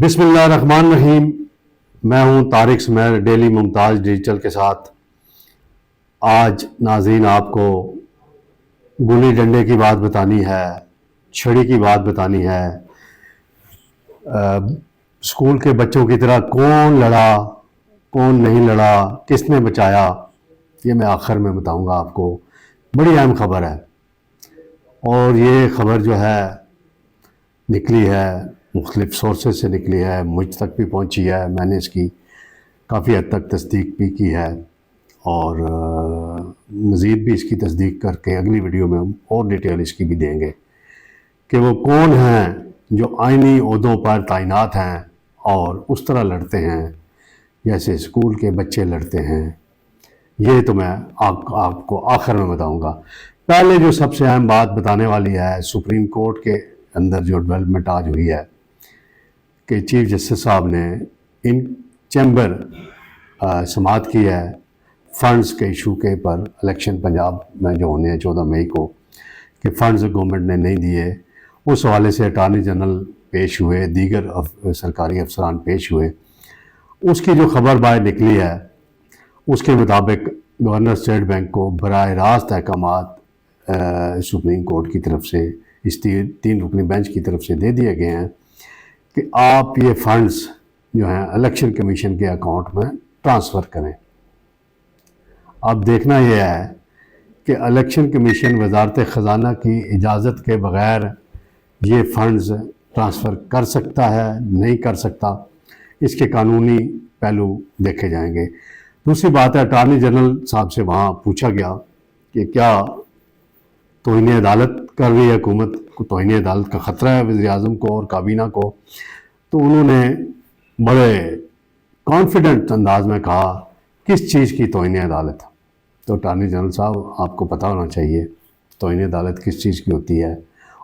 بسم اللہ الرحمن الرحیم۔ میں ہوں طارق سمیر، ڈیلی ممتاز ڈیجیٹل کے ساتھ۔ آج ناظرین آپ کو گلی ڈنڈے کی بات بتانی ہے، چھڑی کی بات بتانی ہے۔ اسکول کے بچوں کی طرح کون لڑا، کون نہیں لڑا، کس نے بچایا، یہ میں آخر میں بتاؤں گا آپ کو۔ بڑی اہم خبر ہے، اور یہ خبر جو ہے نکلی ہے مختلف سورسز سے نکلی ہے، مجھ تک بھی پہنچی ہے۔ میں نے اس کی کافی حد تک تصدیق بھی کی ہے، اور مزید بھی اس کی تصدیق کر کے اگلی ویڈیو میں ہم اور ڈیٹیل اس کی بھی دیں گے کہ وہ کون ہیں جو آئینی عہدوں پر تعینات ہیں اور اس طرح لڑتے ہیں جیسے اسکول کے بچے لڑتے ہیں۔ یہ تو میں آپ کو آخر میں بتاؤں گا۔ پہلے جو سب سے اہم بات بتانے والی ہے، سپریم کورٹ کے اندر جو ڈیولپمنٹ آج ہوئی ہے کہ چیف جسٹس صاحب نے ان چیمبر سماعت کی ہے فنڈز کے ایشو کے پر، الیکشن پنجاب میں جو ہونے ہیں 14 مئی کو، کہ فنڈز گورنمنٹ نے نہیں دیے۔ اس حوالے سے اٹارنی جنرل پیش ہوئے، دیگر سرکاری افسران پیش ہوئے۔ اس کی جو خبر باہر نکلی ہے اس کے مطابق گورنر اسٹیٹ بینک کو براہ راست احکامات سپریم کورٹ کی طرف سے، اس 3 رکنی بینچ کی طرف سے دے دیے گئے ہیں کہ آپ یہ فنڈز جو ہیں الیکشن کمیشن کے اکاؤنٹ میں ٹرانسفر کریں۔ اب دیکھنا یہ ہے کہ الیکشن کمیشن وزارت خزانہ کی اجازت کے بغیر یہ فنڈز ٹرانسفر کر سکتا ہے، نہیں کر سکتا، اس کے قانونی پہلو دیکھے جائیں گے۔ دوسری بات ہے، اٹارنی جنرل صاحب سے وہاں پوچھا گیا کہ کیا توہین عدالت کر رہی ہے حکومت، توہین عدالت کا خطرہ ہے وزیر اعظم کو اور کابینہ کو؟ تو انہوں نے بڑے کانفیڈنٹ انداز میں کہا کس چیز کی توہین عدالت؟ تو اٹارنی جنرل صاحب آپ کو پتہ ہونا چاہیے توہین عدالت کس چیز کی ہوتی ہے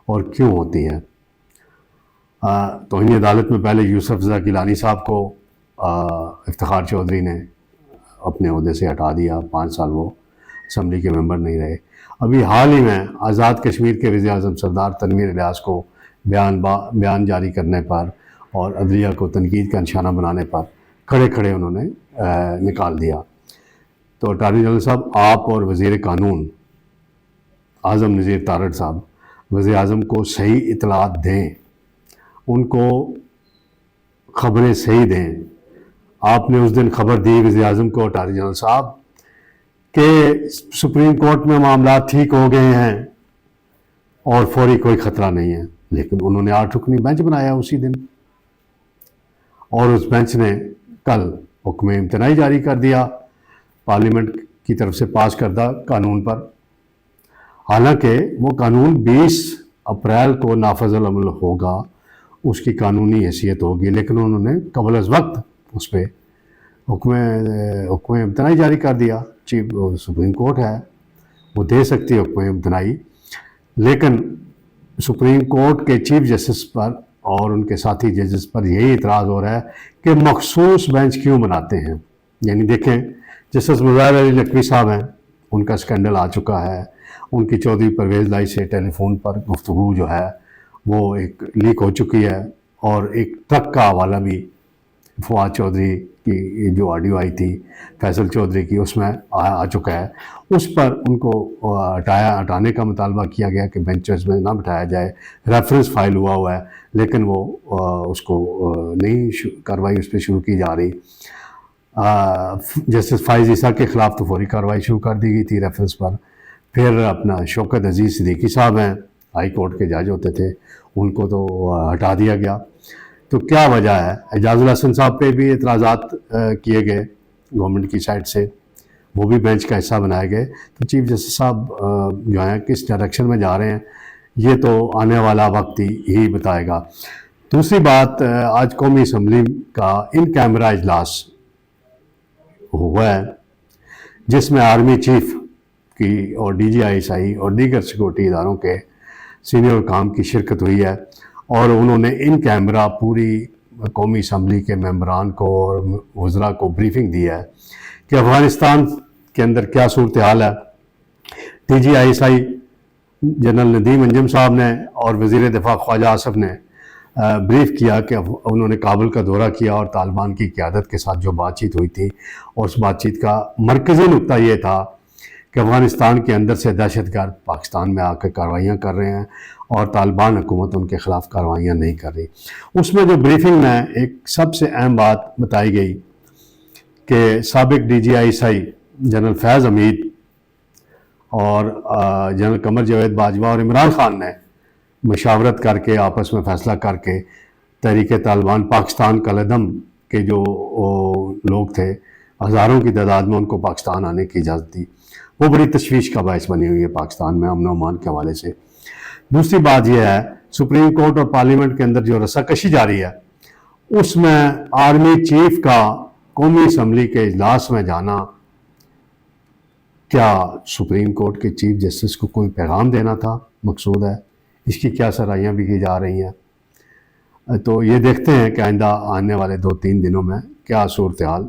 اور کیوں ہوتی ہے۔ توہین عدالت میں پہلے یوسف رضا گیلانی صاحب کو افتخار چودھری نے اپنے عہدے سے ہٹا دیا، 5 سال وہ اسمبلی کے ممبر نہیں رہے۔ ابھی حال ہی میں آزاد کشمیر کے وزیر اعظم سردار تنویر الیاس کو بیان جاری کرنے پر اور عدلیہ کو تنقید کا نشانہ بنانے پر کھڑے کھڑے انہوں نے نکال دیا۔ تو اٹارنی جنرل صاحب آپ اور وزیر قانون اعظم نذیر تارڑ صاحب وزیر اعظم کو صحیح اطلاعات دیں، ان کو خبریں صحیح دیں۔ آپ نے اس دن خبر دی وزیر اعظم کو، اٹارنی جنرل صاحب، کہ سپریم کورٹ میں معاملات ٹھیک ہو گئے ہیں اور فوری کوئی خطرہ نہیں ہے، لیکن انہوں نے 8 رکنی بینچ بنایا اسی دن، اور اس بینچ نے کل حکم امتناعی جاری کر دیا پارلیمنٹ کی طرف سے پاس کردہ قانون پر۔ حالانکہ وہ قانون 20 اپریل کو نافذ العمل ہوگا، اس کی قانونی حیثیت ہوگی، لیکن انہوں نے قبل از وقت اس پہ حکم امتناعی جاری کر دیا۔ سپریم کورٹ ہے، وہ دے سکتی ہے حکم امتناعی، لیکن سپریم کورٹ کے چیف جسٹس پر اور ان کے ساتھی ججز پر یہی اعتراض ہو رہا ہے کہ مخصوص بینچ کیوں بناتے ہیں۔ یعنی دیکھیں، جسٹس مظاہر علی نقوی صاحب ہیں، ان کا سکینڈل آ چکا ہے، ان کی چودھری پرویز لائی سے ٹیلی فون پر گفتگو جو ہے وہ ایک لیک ہو چکی ہے، اور ایک ٹرک کا حوالہ بھی فواد چودھری کی جو آڈیو آئی تھی فیصل چودھری کی، اس میں آ چکا ہے۔ اس پر ان کو ہٹانے کا مطالبہ کیا گیا کہ بینچز میں نہ بٹھایا جائے، ریفرنس فائل ہوا ہے، لیکن وہ اس کو نہیں کارروائی اس پہ شروع کی جا رہی۔ جسٹس فائز عیسیٰ کے خلاف تو فوری کارروائی شروع کر دی گئی تھی ریفرنس پر۔ پھر اپنا شوکت عزیز صدیقی صاحب ہیں، ہائی کورٹ کے جج ہوتے تھے، ان کو تو ہٹا دیا گیا۔ تو کیا وجہ ہے؟ اعجاز الحسن صاحب پہ بھی اعتراضات کیے گئے گورنمنٹ کی سائڈ سے، وہ بھی بینچ کا حصہ بنائے گئے۔ تو چیف جسٹس صاحب جو ہیں کس ڈائریکشن میں جا رہے ہیں، یہ تو آنے والا وقت ہی بتائے گا۔ دوسری بات، آج قومی اسمبلی کا ان کیمرہ اجلاس ہوا ہے، جس میں آرمی چیف کی اور ڈی جی آئی ایس آئی اور دیگر سیکورٹی اداروں کے سینئر حکام کی شرکت ہوئی ہے، اور انہوں نے ان کیمرہ پوری قومی اسمبلی کے ممبران کو اور وزراء کو بریفنگ دی ہے کہ افغانستان کے اندر کیا صورتحال ہے۔ D G I S I general Nadeem Anjum صاحب نے اور وزیر دفاع خواجہ آصف نے بریف کیا کہ انہوں نے کابل کا دورہ کیا اور طالبان کی قیادت کے ساتھ جو بات چیت ہوئی تھی، اور اس بات چیت کا مرکزی نقطہ یہ تھا کہ افغانستان کے اندر سے دہشت گرد پاکستان میں آ کے کارروائیاں کر رہے ہیں اور طالبان حکومت ان کے خلاف کارروائیاں نہیں کر رہی۔ اس میں جو بریفنگ میں ایک سب سے اہم بات بتائی گئی کہ سابق ڈی جی آئی آئی جنرل فیض حمید اور جنرل قمر جاوید باجوہ اور عمران خان نے مشاورت کر کے آپس میں فیصلہ کر کے تحریک طالبان پاکستان کالعدم کے جو لوگ تھے ہزاروں کی تعداد میں ان کو پاکستان آنے کی اجازت دی۔ وہ بڑی تشویش کا باعث بنی ہوئی ہے پاکستان میں امن و امان کے حوالے سے۔ دوسری بات یہ ہے سپریم کورٹ اور پارلیمنٹ کے اندر جو رسا کشی جاری ہے اس میں آرمی چیف کا قومی اسمبلی کے اجلاس میں جانا، کیا سپریم کورٹ کے چیف جسٹس کو کوئی پیغام دینا تھا مقصود ہے؟ اس کی کیا سرائیاں بھی کی جا رہی ہیں؟ تو یہ دیکھتے ہیں کہ آئندہ آنے والے 2-3 دنوں میں کیا صورتحال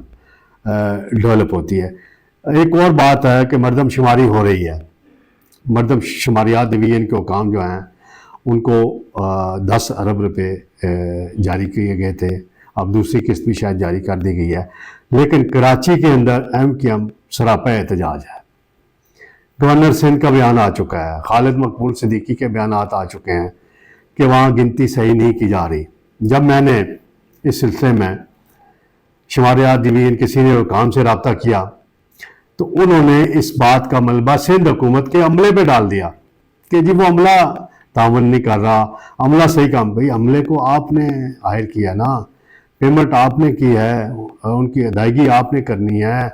ڈیولپ ہوتی ہے۔ ایک اور بات ہے کہ مردم شماری ہو رہی ہے۔ مردم شماریات ڈویژن کے حکام جو ہیں ان کو 10 ارب روپے جاری کیے گئے تھے، اب دوسری قسط بھی شاید جاری کر دی گئی ہے، لیکن کراچی کے اندر ایم کی ایم سراپا احتجاج ہے۔ گورنر سندھ کا بیان آ چکا ہے، خالد مقبول صدیقی کے بیانات آ چکے ہیں کہ وہاں گنتی صحیح نہیں کی جا رہی۔ جب میں نے اس سلسلے میں شماریات ڈویژن کے سینئر حکام سے رابطہ کیا تو انہوں نے اس بات کا ملبہ سندھ حکومت کے عملے پہ ڈال دیا کہ جی وہ عملہ تعاون نہیں کر رہا، عملہ صحیح کام۔ بھئی عملے کو آپ نے ہائر کیا نا، پیمنٹ آپ نے کی ہے، ان کی ادائیگی آپ نے کرنی ہے،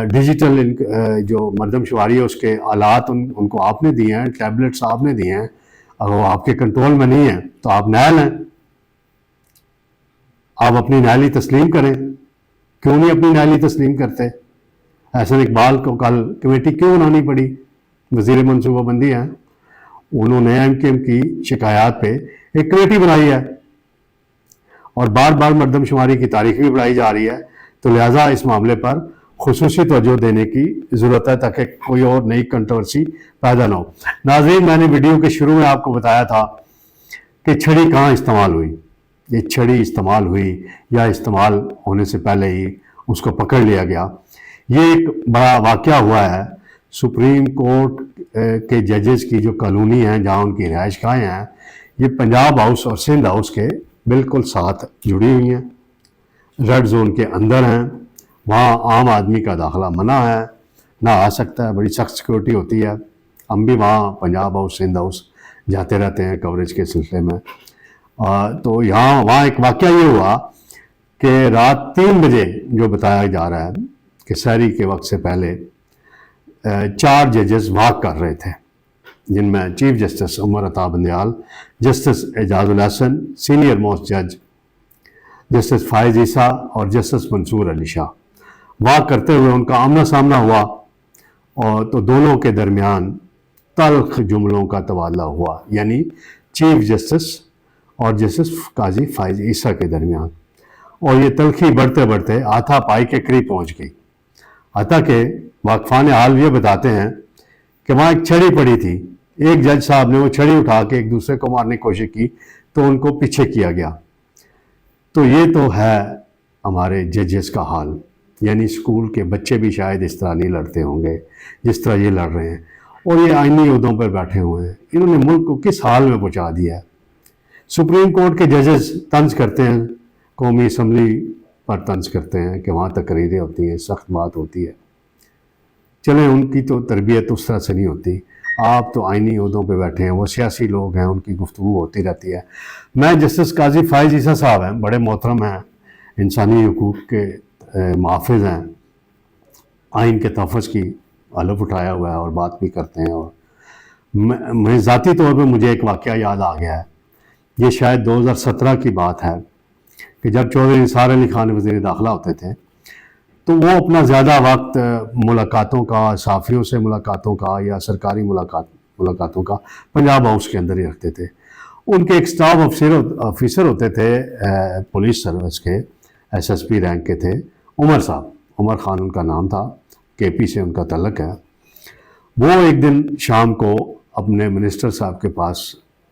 ڈیجیٹل جو مردم شماری ہے اس کے آلات ان کو آپ نے دیے ہیں، ٹیبلٹس آپ نے دیے ہیں، اگر وہ آپ کے کنٹرول میں نہیں ہیں تو آپ نائل ہیں، آپ اپنی نائلی تسلیم کریں۔ کیوں نہیں اپنی نائلی تسلیم کرتے؟ احسن اقبال کو کل کمیٹی کیوں بنانی پڑی؟ وزیر منصوبہ بندی ہیں، انہوں نے ایم کیو ایم کی شکایات پہ ایک کمیٹی بنائی ہے اور بار بار مردم شماری کی تاریخ بھی بڑھائی جا رہی ہے، تو لہٰذا اس معاملے پر خصوصی توجہ دینے کی ضرورت ہے تاکہ کوئی اور نئی کنٹروورسی پیدا نہ ہو۔ ناظرین، میں نے ویڈیو کے شروع میں آپ کو بتایا تھا کہ چھڑی کہاں استعمال ہوئی۔ یہ چھڑی استعمال ہوئی یا استعمال ہونے سے پہلے ہی اس کو پکڑ لیا گیا۔ یہ ایک بڑا واقعہ ہوا ہے۔ سپریم کورٹ کے ججز کی جو کالونی ہیں جہاں ان کی رہائش گاہیں ہیں، یہ پنجاب ہاؤس اور سندھ ہاؤس کے بالکل ساتھ جڑی ہوئی ہیں، ریڈ زون کے اندر ہیں، وہاں عام آدمی کا داخلہ منع ہے، نہ آ سکتا ہے، بڑی سخت سیکورٹی ہوتی ہے۔ ہم بھی وہاں پنجاب ہاؤس سندھ ہاؤس جاتے رہتے ہیں کوریج کے سلسلے میں۔ تو وہاں ایک واقعہ یہ ہوا کہ رات 3 بجے جو بتایا جا رہا ہے کہ سحری کے وقت سے پہلے 4 ججز واک کر رہے تھے، جن میں chief justice Umar Ata Bandial, justice اعجاز الحسن، سینئر موسٹ جج جسٹس فائز عیسیٰ اور جسٹس منصور علی شاہ۔ واک کرتے ہوئے ان کا آمنا سامنا ہوا اور تو دونوں کے درمیان تلخ جملوں کا تبادلہ ہوا، یعنی چیف جسٹس اور جسٹس قاضی فائز عیسیٰ کے درمیان، اور یہ تلخی بڑھتے بڑھتے ہاتھا پائی کے قریب پہنچ گئی۔ حتیٰ کہ واقفان حال یہ بتاتے ہیں کہ وہاں ایک چھڑی پڑی تھی، ایک جج صاحب نے وہ چھڑی اٹھا کے ایک دوسرے کو مارنے کی کوشش کی تو ان کو پیچھے کیا گیا۔ تو یہ تو ہے ہمارے ججز کا حال، یعنی اسکول کے بچے بھی شاید اس طرح نہیں لڑتے ہوں گے جس طرح یہ لڑ رہے ہیں، اور یہ آئینی عہدوں پر بیٹھے ہوئے ہیں۔ انہوں نے ملک کو کس حال میں پہنچا دیا ہے۔ سپریم کورٹ کے ججز طنز کرتے ہیں، قومی اسمبلی پر طنز کرتے ہیں کہ وہاں تقریریں ہوتی ہیں، سخت بات ہوتی ہے۔ چلیں، ان کی تو تربیت اس طرح سے نہیں ہوتی، آپ تو آئینی عہدوں پہ بیٹھے ہیں، وہ سیاسی لوگ ہیں، ان کی گفتگو ہوتی رہتی ہے۔ میں جسٹس قاضی فائز عیسیٰ صاحب ہیں، بڑے محترم ہیں، انسانی حقوق کے محافظ ہیں، آئین کے تحفظ کی حلف اٹھایا ہوا ہے اور بات بھی کرتے ہیں۔ اور میں ذاتی طور پہ مجھے ایک واقعہ یاد آ گیا ہے، یہ شاید 2017 کی بات ہے کہ جب چودھری نثار علی خان وزیر داخلہ ہوتے تھے تو وہ اپنا زیادہ وقت ملاقاتوں کا، صحافیوں سے ملاقاتوں کا یا سرکاری ملاقاتوں کا پنجاب ہاؤس کے اندر ہی رکھتے تھے۔ ان کے ایک اسٹاف آفیسر ہوتے تھے پولیس سروس کے، ایس ایس پی رینک کے تھے، عمر صاحب، عمر خان ان کا نام تھا، کے پی سے ان کا تعلق ہے۔ وہ ایک دن شام کو اپنے منسٹر صاحب کے پاس